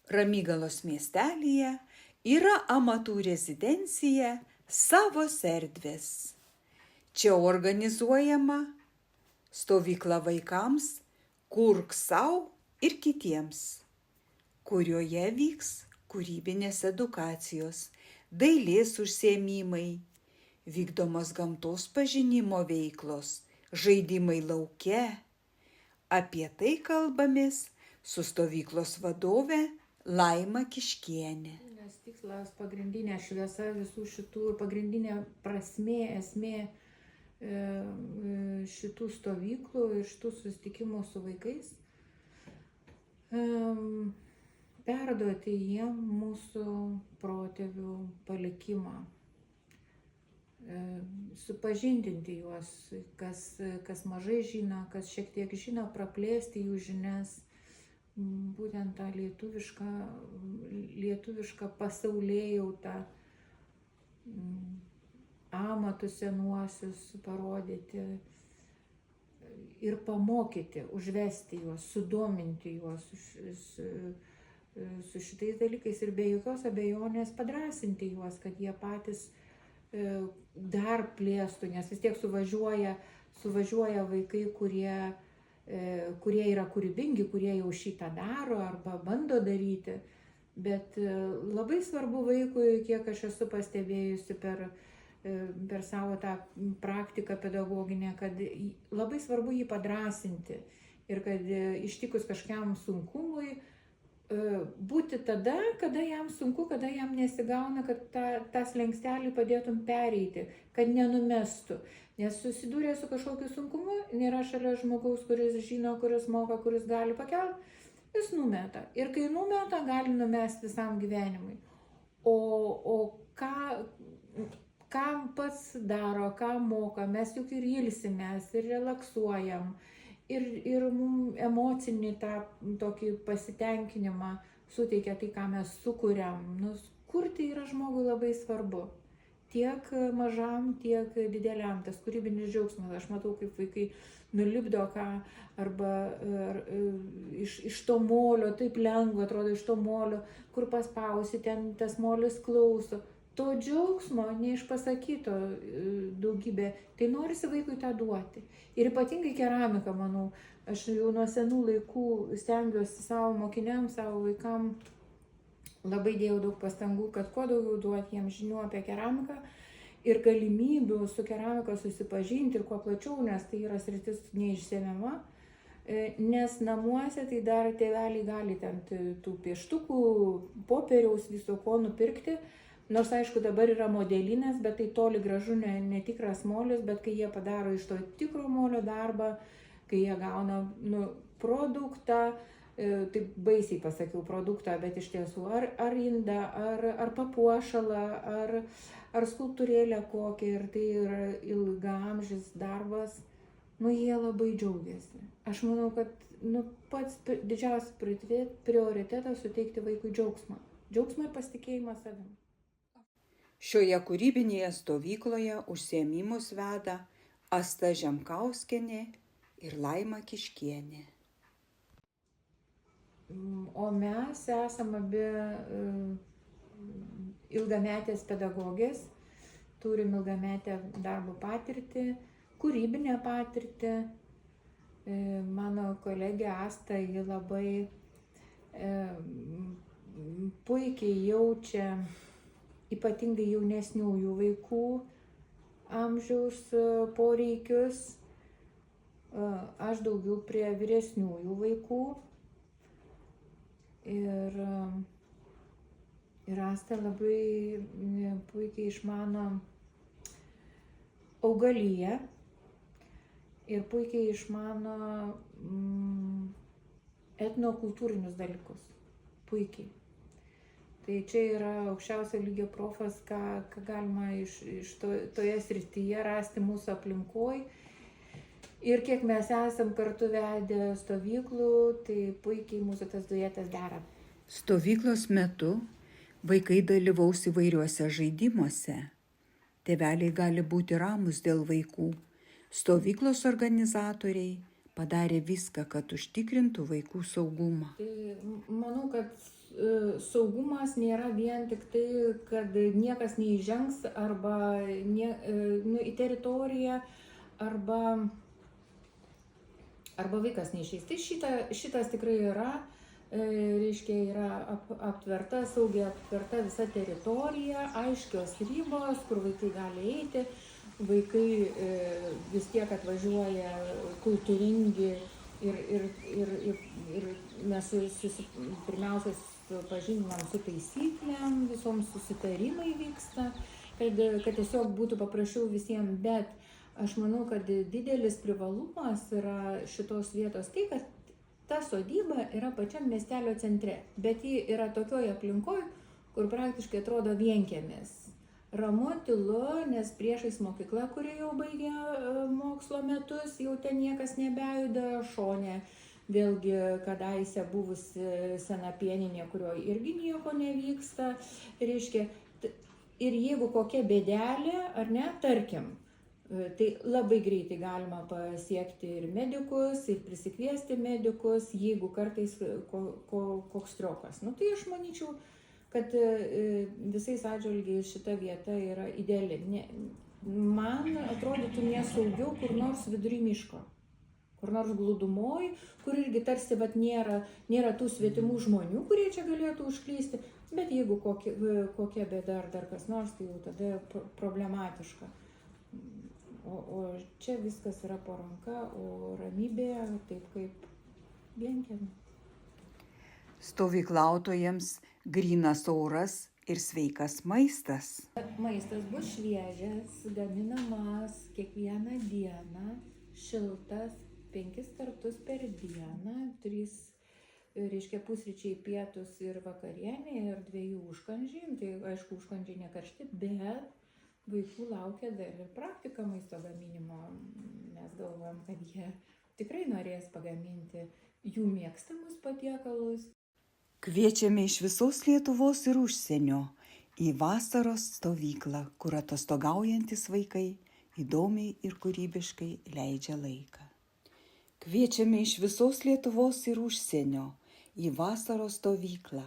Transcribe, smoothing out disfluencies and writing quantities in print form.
Ramygalos miestelyje yra amatų rezidencija Savos erdvės. Čia organizuojama stovykla vaikams Kurk sau ir kitiems, kurioje vyks kūrybinės edukacijos, dailės užsiėmimai, vykdomos gamtos pažinimo veiklos, žaidimai lauke. Apie tai kalbamės su stovyklos vadove Laima Kiškienė. Nes tikslas, pagrindinė šviesa visų šitų, pagrindinė prasmė, esmė šitų stovyklų ir šitų susitikimų su vaikais perduoti jiem mūsų protėvių palikimą, supažindinti juos, kas mažai žino, kas šiek tiek žino, praplėsti jų žinias, būtent tą lietuvišką pasaulėjautą, amatus senuosius parodyti ir pamokyti, užvesti juos, sudominti juos su šitais dalykais ir be jokios abejonės padrąsinti juos, kad jie patys dar plėstų, nes vis tiek suvažiuoja vaikai, kurie yra kūrybingi, kurie jau šitą daro arba bando daryti, bet labai svarbu vaikui, kiek aš esu pastebėjusi per savo tą praktiką pedagoginę, kad labai svarbu jį padrąsinti ir kad ištikus kažkiam sunkumui būti tada, kada jam sunku, kada jam nesigauna, kad tą slenkstelį padėtum pereiti, kad nenumestų. Nes susidūrė su kažkokiu sunkumu, nėra šalia žmogaus, kuris žino, kuris moka, kuris gali pakelti, jis numeta. Ir kai numeta, gali numesti visam gyvenimui. O ką pats daro, ką moka, mes juk ir ilsimės, ir relaksuojam. Ir mums emocinį tą tokį pasitenkinimą suteikia tai, ką mes sukuriam. Kurti yra žmogui labai svarbu. Tiek mažam, tiek dideliam. Tas kūrybinis džiaugsmas. Aš matau, kaip vaikai nulipdo ką, arba iš to molio, taip lengva atrodo iš to molio, kur paspausi, ten tas molis klauso. To džiaugsmo neišpasakyto daugybė, tai norisi vaikui tą duoti. Ir ypatingai keramika, manau, aš jau nuo senų laikų stengiuosi savo mokiniams, savo vaikam, labai dėjau daug pastangų, kad kuo daugiau duoti jiems žinių apie keramiką ir galimybių su keramika susipažinti ir kuo plačiau, nes tai yra sritis neišsemiama. Nes namuose tai dar tėveliai gali ten tų pieštukų, popieriaus, viso ko nupirkti. Nors, aišku, dabar yra modelinas, bet tai toli gražu netikras molis, bet kai jie padaro iš to tikro molio darbą, kai jie gauna produktą, taip baisiai pasakiau produktą, bet iš tiesų ar indą, ar papuošalą, ar skulptūrėlę kokią, ir tai yra ilgaamžis darbas, jie labai džiaugiasi. Aš manau, kad pats didžiausias prioritetas suteikti vaikui džiaugsmą. Džiaugsmą ir pasitikėjimą savimi. Šioje kūrybinėje stovykloje užsiėmimus veda Asta Žemkauskienė ir Laima Kiškienė. O mes esame abi ilgametės pedagogės, turim ilgametę darbo patirtį, kūrybinę patirtį. Mano kolegė Asta, ji labai puikiai jaučia ypatingai jaunesniųjų vaikų amžiaus poreikius, aš daugiau prie vyresniųjų vaikų. Ir Asta labai puikiai išmano augaliją ir puikiai išmano etnokultūrinius dalykus. Puikiai. Tai čia yra aukščiausio lygio profas, ką galima iš toje srityje rasti mūsų aplinkoj. Ir kiek mes esam kartu vedę stovyklų, tai puikiai mūsų tas duetas dera. Stovyklos metu vaikai dalyvaus įvairiuose žaidimuose. Tėveliai gali būti ramūs dėl vaikų. Stovyklos organizatoriai padarė viską, kad užtikrintų vaikų saugumą? Tai manau, kad saugumas nėra vien tik tai, kad niekas neįžengs arba į teritoriją, arba vaikas neišeis. Tai šitas tikrai yra, reiškia, yra aptverta, saugiai aptverta visa teritorija, aiškios ribos, kur vaikai gali eiti. Vaikai vis tiek atvažiuoja kultūringi ir mes pirmiausia pažindinam su taisyklėm, visom susitarimai vyksta, kad tiesiog būtų paprasčiau visiems, bet aš manau, kad didelis privalumas yra šitos vietos tai, kad ta sodyba yra pačiam miestelio centre, bet ji yra tokioj aplinkoj, kur praktiškai atrodo vienkiemis. Ramu, tylu, nes priešais mokykla, kuri jau baigė mokslo metus, jau ten niekas nebejuda, šone vėlgi kadaise buvusi sena pieninė, kurioje irgi nieko nevyksta, reiškia, ir jeigu kokia bėdelė, ar ne, tarkim, tai labai greitai galima pasiekti ir medikus, ir prisikviesti medikus, jeigu kartais koks triokas. Nu, tai aš manyčiau, kad visais atžvilgiais šita vieta yra ideali. Man atrodytų nesaugiau kur nors vidury miško, kur nors glūdumoj, kur irgi tarsi nėra tų svetimų žmonių, kurie čia galėtų užklysti, bet jeigu kokia bėda ar dar kas nors, tai jau tada problematiška. O čia viskas yra po ranka, o ramybė taip kaip vienkiemy. Stovyklautojams grynas oras ir sveikas maistas. Maistas bus šviežias, gaminamas kiekvieną dieną, šiltas, 5 kartus per dieną, 3, reiškia, pusryčiai, pietus ir vakarienė ir 2 užkandžiai. Tai aišku, užkandžiai nekaršti, bet vaikų laukia dar ir praktika maisto gaminimo. Mes galvojam, kad jie tikrai norės pagaminti jų mėgstamus patiekalus. Kviečiame iš visos Lietuvos ir užsienio į vasaros stovyklą, kur atostogaujantis vaikai įdomiai ir kūrybiškai leidžia laiką. Kviečiame iš visos Lietuvos ir užsienio į vasaros stovyklą,